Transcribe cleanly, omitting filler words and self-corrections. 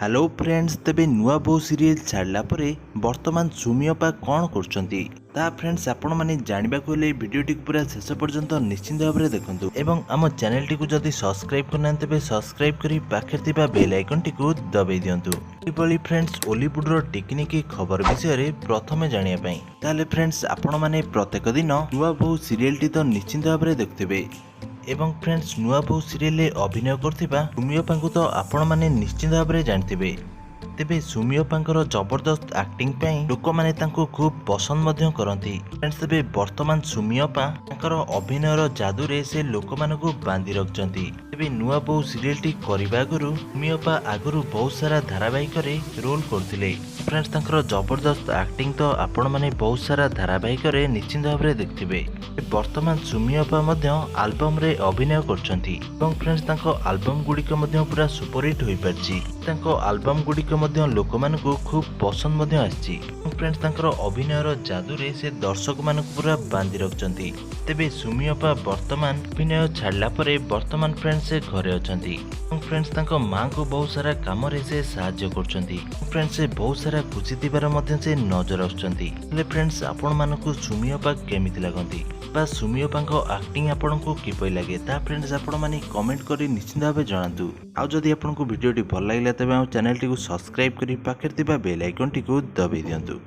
Hello friends, तेबे नुआ बहु सीरियल छाड़ला परे वर्तमान सुमी अपा कौन करछंती ता फ्रेंड्स आपण माने जानिबा को ले वीडियो टी पूरा शेष पर्यंत निश्चिंत भाव में देखंतु एवं आम चैनल टी को जदि सब्सक्राइब करना तेबे सब्सक्राइब करी पाखे थिबा बेल आइकन टी को दबाई दियंतु। एभली फ्रेंड्स ओलीवुड रो टेक्निक खबर विषय रे प्रथमे जानिया पई ताले फ्रेंड्स आपण माने प्रत्येक दिन नुआ बहु सीरियल टी तो निश्चिंत भाव में देखथिबे एवं फ्रेंड्स नुआ बहु सीरियल रे अभिनय करथिबा सुमी अपा को तो आपण माने निश्चिंत भाव में जानथिबे। तेबे सुमी अपांकर जबरदस्त एक्टिंग पई लोक माने तांको खूब पसंद मध्य करंती। फ्रेंड्स तेबे वर्तमान सुमी अपा तांकर अभिनयर जादू रे से लोक मानको बांधी रखचंती। तेबे नुआ बहु सीरियल टी करबा आगरु सुमी अपा आगरु बहुत सारा धारावाहिक रे रोल करथिले। फ्रेंड्स तांकर जबरदस्त एक्टिंग तो आपण माने बहुत सारा धारावाहिक रे निश्चित भाव में देखथिबे। वर्तमान सुमी अपा मध्य एल्बम रे अभिनय करछंती एवं फ्रेंड्स तांको एल्बम गुडिक मध्य पूरा सुपरहिट होई परछि। तांको एल्बम गुडिक मध्य लोक मानको खूब पसंद मध्य आछि। फ्रेंड्स तांकर अभिनयर जादू रे से दर्शक मानको पूरा बांधी रखचंती। तेबे सुमी अपा वर्तमान अभिनय छाड़ला परे वर्तमान फ्रेंड्स से घरे अछंती। फ्रेंड्स तांको मां को बहुत सारा काम रे से सहाय्य करछंती। फ्रेंड्स से बहुत सारा खुशी थिबार मध्य से नजर आछंती। ले फ्रेंड्स आपण मानको सुमी अपा केमिति लागंती बा सुमी अपांको एक्टिंग आपनको किपरि लागे ता फ्रेंड्स आपण माने कमेंट करी निश्चित भाव जणातु। आ जदि आपनको वीडियो टी भल लागिला तबे हम चैनल टी को सब्सक्राइब करी पाखे थिबा बेल आइकन टी को दबाई दियंतु।